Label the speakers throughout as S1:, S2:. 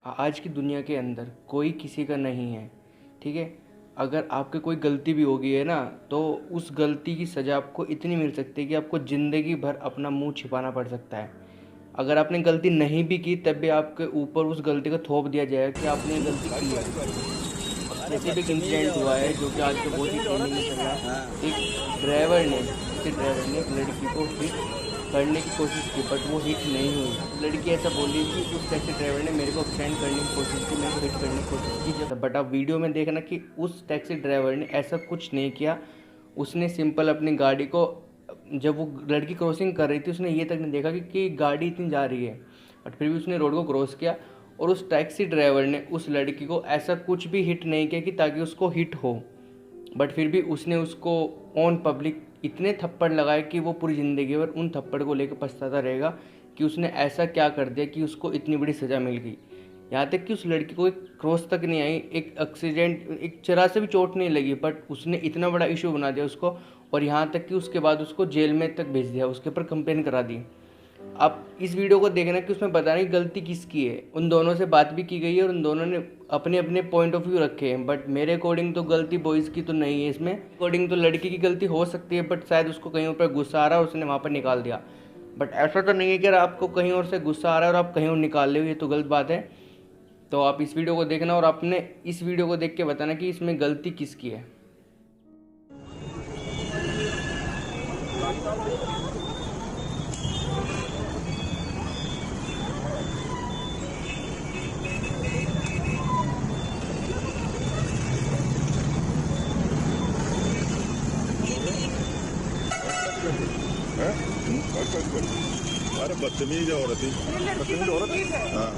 S1: आज की दुनिया के अंदर कोई किसी का नहीं है। ठीक है। अगर आपके कोई गलती भी होगी है ना, तो उस गलती की सज़ा आपको इतनी मिल सकती है कि आपको ज़िंदगी भर अपना मुंह छिपाना पड़ सकता है। अगर आपने गलती नहीं भी की तब भी आपके ऊपर उस गलती को थोप दिया जाएगा कि आपने ये गलती की है। जैसे भी एक इंसिडेंट हुआ है जो कि आजकल बहुत ही ट्रेंडिंग में चल रहा है। एक ड्राइवर ने टैक्सी ड्राइवर ने एक लड़की को हिट करने की कोशिश की, बट वो हिट नहीं हुई। लड़की ऐसा बोली कि उस टैक्सी ड्राइवर ने मेरे को अपसेंट करने की कोशिश की, मेरे को हिट करने की कोशिश की। जब बट आप वीडियो में देखना कि उस टैक्सी ड्राइवर ने ऐसा कुछ नहीं किया। उसने सिंपल अपनी गाड़ी को, जब वो लड़की क्रॉसिंग कर रही थी, उसने ये तक नहीं देखा कि गाड़ी इतनी जा रही है, बट फिर भी उसने रोड को क्रॉस किया। और उस टैक्सी ड्राइवर ने उस लड़की को ऐसा कुछ भी हिट नहीं किया कि ताकि उसको हिट हो, बट फिर भी उसने उसको ऑन पब्लिक इतने थप्पड़ लगाए कि वो पूरी ज़िंदगी भर उन थप्पड़ को लेकर पछताता रहेगा कि उसने ऐसा क्या कर दिया कि उसको इतनी बड़ी सज़ा मिल गई। यहाँ तक कि उस लड़की को एक क्रॉस तक नहीं आई, एक एक्सीडेंट, एक जरा से भी चोट नहीं लगी, बट उसने इतना बड़ा इशू बना दिया उसको। और यहाँ तक कि उसके बाद उसको जेल में तक भेज दिया, उसके ऊपर कंप्लेन करा दी। आप इस वीडियो को देखना कि उसमें बताना कि गलती किसकी है। उन दोनों से बात भी की गई है और उन दोनों ने अपने अपने पॉइंट ऑफ व्यू रखे हैं, बट मेरे अकॉर्डिंग तो गलती बॉयज़ की तो नहीं है इसमें। अकॉर्डिंग तो लड़की की गलती हो सकती है, बट शायद उसको कहीं ऊपर गुस्सा आ रहा है और उसने वहाँ पर निकाल दिया। बट ऐसा तो नहीं है कि अगर आपको कहीं और से गुस्सा आ रहा है और आप कहीं और निकाल रहे हो, ये तो गलत बात है। तो आप इस वीडियो को देखना और आपने इस वीडियो को देख के बताना कि इसमें गलती किसकी है।
S2: हैं? अरे बदतमीज औरत ही बदतमीज औरत। हाँ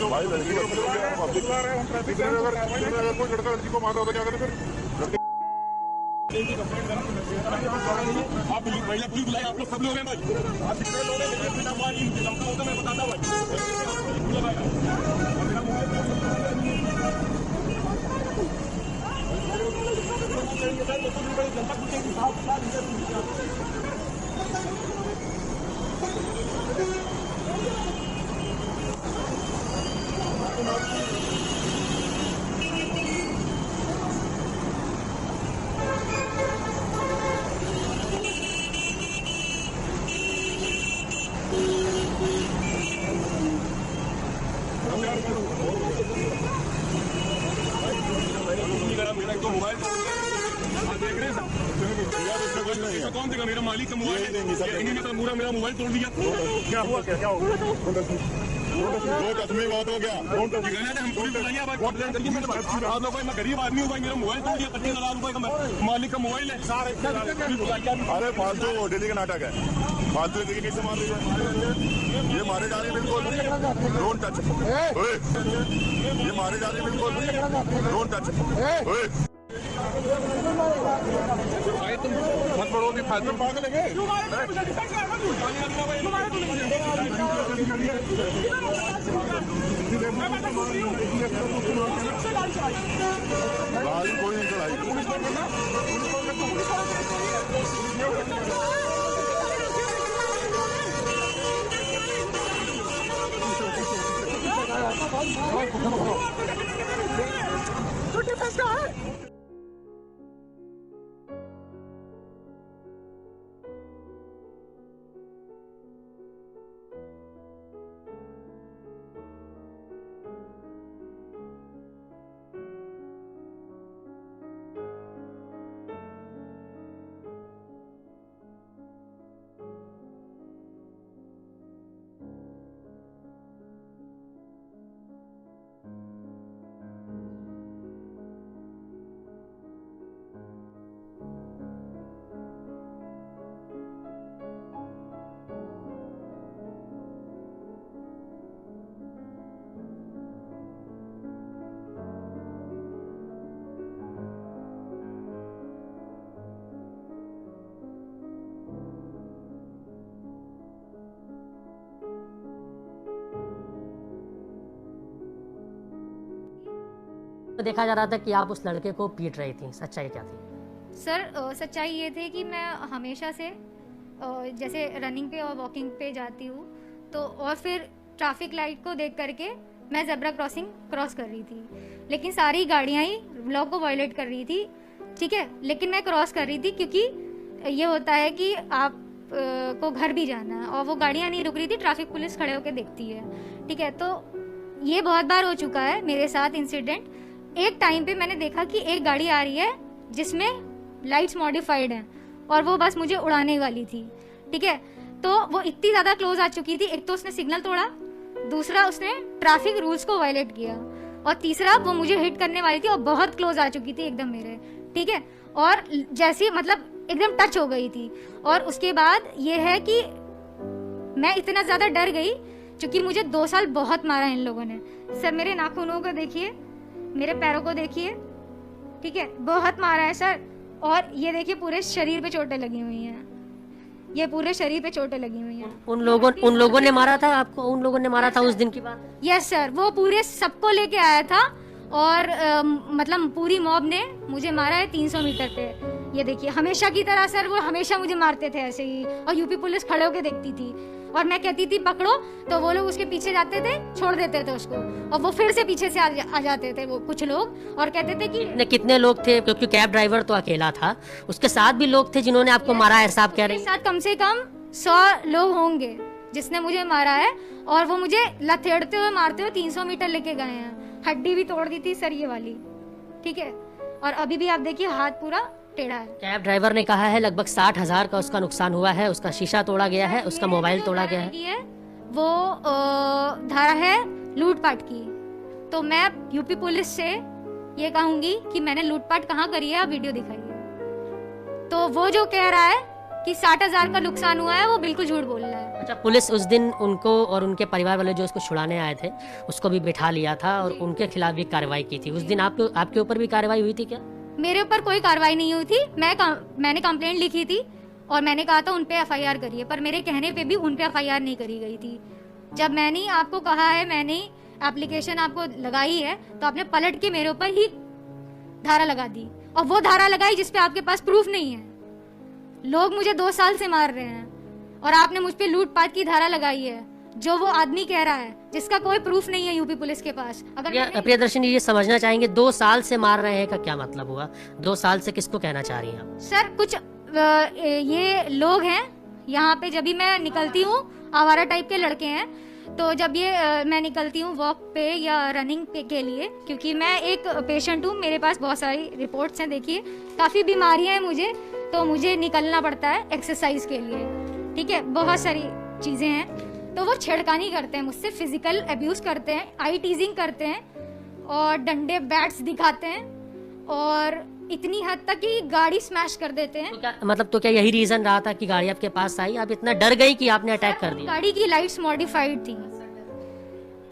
S2: भाई लड़की पब्लिक अगर कोई लड़का लड़की को मार रहा होता क्या करें फिर? आप पहले पुलिस बुलाए, आप लोग सब लोग हैं भाई। आप कितने लोग हैं? बिना मारी लमका होता मैं बताता भाई। मेरा तो मोबाइल देख रहे हैं कौन देगा? मेरा मालिक का मोबाइल मेरा मोबाइल तोड़ दिया। क्या हुआ? क्या हुआ? बात हो गया। हम पूरी मैं गरीब आदमी हूँ भाई, मेरा मोबाइल तोड़ दिया। 25,000 रुपए का मालिक का मोबाइल है। अरे फालतू डेली का नाटक है, फालतू देखिए कैसे मार लीजिए। ये मारे जा रहे हैं बिल्कुल, डोंट टच। ये मारे जा रहे हैं बिल्कुल, डोंट टच। भाई तुम मत पढ़ो भी फालतू पागल है। गाड़ी कोई नहीं चलाई।
S3: तो देखा जा रहा था कि आप उस लड़के को पीट रही थी, सच्चाई क्या थी?
S4: सर सच्चाई ये थी कि मैं हमेशा से जैसे रनिंग पे और वॉकिंग पे जाती हूँ तो और फिर ट्रैफिक लाइट को देख करके मैं ज़ेब्रा क्रॉसिंग क्रॉस कर रही थी, लेकिन सारी गाड़ियाँ ही लॉ को वायलेट कर रही थी, ठीक है। लेकिन मैं क्रॉस कर रही थी क्योंकि ये होता है कि आप को घर भी जाना है और वो गाड़ियाँ नहीं रुक रही थी, ट्रैफिक पुलिस खड़े होकर देखती है, ठीक है। तो ये बहुत बार हो चुका है मेरे साथ इंसिडेंट। एक टाइम पे मैंने देखा कि एक गाड़ी आ रही है जिसमें लाइट्स मॉडिफाइड हैं और वो बस मुझे उड़ाने वाली थी, ठीक है। तो वो इतनी ज़्यादा क्लोज आ चुकी थी, एक तो उसने सिग्नल तोड़ा, दूसरा उसने ट्रैफिक रूल्स को वायलेट किया और तीसरा वो मुझे हिट करने वाली थी और बहुत क्लोज आ चुकी थी एकदम मेरे, ठीक है। और जैसी मतलब एकदम टच हो गई थी। और उसके बाद ये है कि मैं इतना ज़्यादा डर गई क्योंकि मुझे 2 साल बहुत मारा इन लोगों ने। सर मेरे नाखूनों को देखिए, मेरे पैरों को देखिए, ठीक है, बहुत मारा है सर। और ये देखिए पूरे शरीर पे चोटें लगी हुई हैं, ये पूरे शरीर पे चोटें लगी हुई हैं।
S3: उन लोगों ने मारा था आपको? उन लोगों ने मारा था उस दिन की बात?
S4: यस सर, वो पूरे सबको लेके आया था और मतलब पूरी मॉब ने मुझे मारा है 300 मीटर पे। ये देखिए हमेशा की तरह सर वो हमेशा मुझे मारते थे ऐसे ही, और यूपी पुलिस खड़े होके देखती थी और मैं कहती थी पकड़ो तो वो लोग उसके पीछे जाते थे, छोड़ देते थे उसको, और वो फिर से पीछे से आ जाते थे वो कुछ लोग और कहते थे कि
S3: कितने लोग थे? क्योंकि कैब ड्राइवर तो अकेला था, उसके साथ भी लोग थे जिन्होंने आपको मारा है, साहब कह रहे हैं?
S4: साथ कम से कम 100 लोग होंगे जिसने मुझे मारा है और वो मुझे लथेड़ते हुए मारते हुए 300 मीटर लेके गए हैं। हड्डी भी तोड़ दी थी सर ये वाली, ठीक है। और अभी भी आप देखिए हाथ पूरा टेढ़ा है।
S3: कैब ड्राइवर ने कहा है लगभग 60,000 का उसका नुकसान हुआ है, उसका शीशा तोड़ा गया है, उसका मोबाइल तोड़ा गया है।
S4: वो धारा है लूटपाट की। तो मैं यूपी पुलिस से ये कहूंगी कि मैंने लूटपाट कहाँ करी है, आप वीडियो दिखाइए। तो वो जो कह रहा है कि 60,000 का नुकसान हुआ है वो बिल्कुल झूठ बोल रहा है।
S3: अच्छा, पुलिस उस दिन उनको और उनके परिवार वाले जो उसको छुड़ाने आए थे उसको भी बिठा लिया था और उनके खिलाफ भी कार्रवाई की थी। उस दिन आपके ऊपर भी कार्रवाई हुई थी क्या?
S4: मेरे ऊपर कोई कार्रवाई नहीं हुई थी। मैंने कंप्लेंट लिखी थी और मैंने कहा था उन पे FIR करिए, पर मेरे कहने पे भी उन पे FIR नहीं करी गई थी। जब मैंने आपको कहा है, मैंने एप्लीकेशन आपको लगाई है, तो आपने पलट के मेरे ऊपर ही धारा लगा दी, और वो धारा लगाई जिसपे आपके पास प्रूफ नहीं है। लोग मुझे 2 साल से मार रहे हैं और आपने मुझ पे लूटपाट की धारा लगाई है, जो वो आदमी कह रहा है जिसका कोई प्रूफ नहीं है यूपी पुलिस के पास। अगर
S3: प्रियदर्शनी ये समझना चाहेंगे 2 साल से मार रहे हैं का क्या मतलब हुआ? 2 साल से किसको कहना चाह रही हैं आप?
S4: सर कुछ ये लोग हैं यहाँ पे, जब भी मैं निकलती हूँ आवारा टाइप के लड़के हैं, तो जब ये मैं निकलती हूँ वॉक पे या रनिंग पे के लिए, क्योंकि मैं एक पेशेंट हूँ, मेरे पास बहुत सारी रिपोर्ट्स हैं, देखिए काफ़ी बीमारियाँ हैं मुझे, तो मुझे निकलना पड़ता है एक्सरसाइज के लिए, ठीक है, बहुत सारी चीज़ें हैं। तो वो छेड़खानी करते हैं मुझसे, फिजिकल अब्यूज करते हैं, आई टीजिंग करते हैं और डंडे बैट्स दिखाते हैं और इतनी हद तक कि गाड़ी स्मैश कर देते हैं।
S3: तो क्या यही रीजन रहा था कि गाड़ी आपके पास आई, आप इतना डर गई कि आपने अटैक कर दिया?
S4: गाड़ी की लाइट्स मॉडिफाइड थी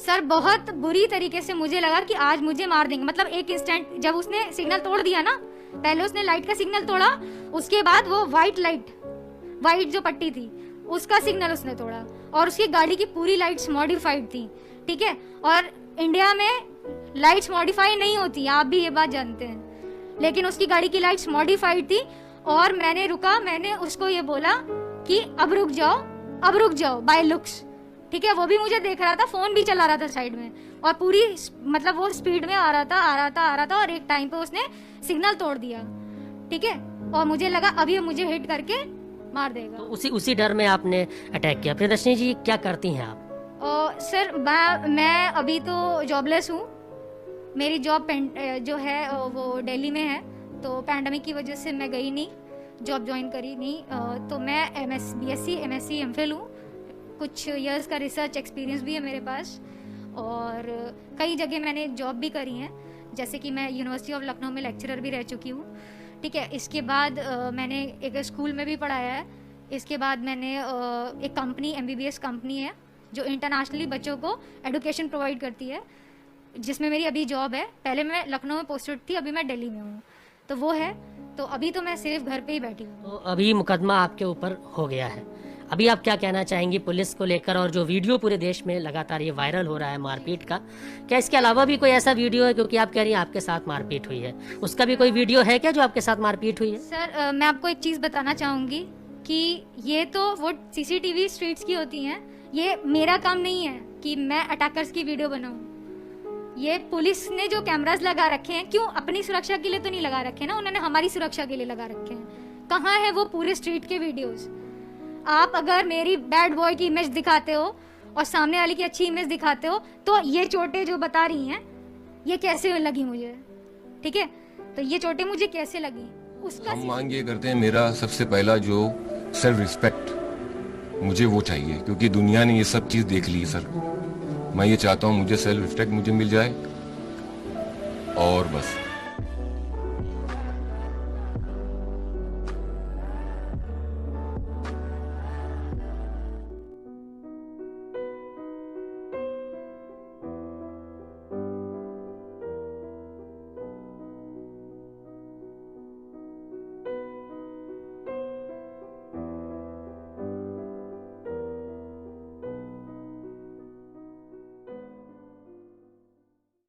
S4: सर, बहुत बुरी तरीके से मुझे लगा कि आज मुझे मार देंगे। मतलब एक इंस्टेंट जब उसने सिग्नल तोड़ दिया ना, पहले उसने लाइट का सिग्नल तोड़ा, उसके बाद वो वाइट जो पट्टी थी उसका सिग्नल उसने तोड़ा, और उसकी गाड़ी की पूरी लाइट्स मॉडिफाइड थी, ठीक है। और इंडिया में लाइट्स मॉडिफाई नहीं होती, आप भी ये बात जानते हैं, लेकिन उसकी गाड़ी की लाइट्स मॉडिफाइड थी। और मैंने रुका, मैंने उसको ये बोला कि अब रुक जाओ बाय लुक्स, ठीक है। वो भी मुझे देख रहा था, फोन भी चला रहा था साइड में, और पूरी मतलब वो स्पीड में आ रहा था और एक टाइम पे उसने सिग्नल तोड़ दिया, ठीक है। और मुझे लगा अभी मुझे हिट करके मार देगा,
S3: तो उसी डर में आपने अटैक किया। प्रियदर्शनी जी क्या करती हैं आप?
S4: सर मैं अभी तो जॉबलेस हूँ, मेरी जॉब जो है वो दिल्ली में है, तो पैंडमिक की वजह से मैं गई नहीं, जॉब ज्वाइन करी नहीं। तो मैं BSc MSc MPhil हूँ, कुछ इयर्स का रिसर्च एक्सपीरियंस भी है मेरे पास, और कई जगह मैंने जॉब भी करी हैं, जैसे कि मैं यूनिवर्सिटी ऑफ लखनऊ में लेक्चरर भी रह चुकी हूँ, ठीक है। इसके बाद मैंने एक स्कूल में भी पढ़ाया है। इसके बाद मैंने एक कंपनी MBBS कंपनी है जो इंटरनेशनली बच्चों को एडुकेशन प्रोवाइड करती है, जिसमें मेरी अभी जॉब है। पहले मैं लखनऊ में पोस्टेड थी, अभी मैं दिल्ली में हूँ, तो वो है। तो अभी तो मैं सिर्फ घर पे ही बैठी हूँ।
S3: तो अभी मुकदमा आपके ऊपर हो गया है, अभी आप क्या कहना चाहेंगी पुलिस को लेकर, और जो वीडियो पूरे देश में लगातार ये वायरल हो रहा है मारपीट का, क्या इसके अलावा भी कोई ऐसा वीडियो है, क्योंकि आप कह रही हैं आपके साथ मारपीट हुई है, उसका भी कोई वीडियो है क्या जो आपके साथ मारपीट हुई है?
S4: सर मैं आपको एक चीज़ बताना चाहूँगी कि ये तो वो सीसीटीवी स्ट्रीट्स की होती हैं, ये मेरा काम नहीं है कि मैं अटैकर्स की वीडियो बनाऊँ। ये पुलिस ने जो कैमरास लगा रखे हैं, क्यों, अपनी सुरक्षा के लिए तो नहीं लगा रखे ना, उन्होंने हमारी सुरक्षा के लिए लगा रखे हैं। कहाँ है वो पूरे स्ट्रीट के वीडियोस? आप अगर मेरी बैड बॉय की इमेज दिखाते हो और सामने वाले की अच्छी इमेज दिखाते हो, तो ये चोटें जो बता रही हैं ये कैसे लगी मुझे, ठीक है, तो ये चोटें मुझे कैसे लगी उसका
S5: हम मांग ये करते हैं, मेरा सबसे पहला जो सेल्फ रिस्पेक्ट मुझे वो चाहिए, क्योंकि दुनिया ने ये सब चीज़ देख ली सर। मैं ये चाहता हूँ मुझे सेल्फ रिस्पेक्ट मुझे मिल जाए और बस।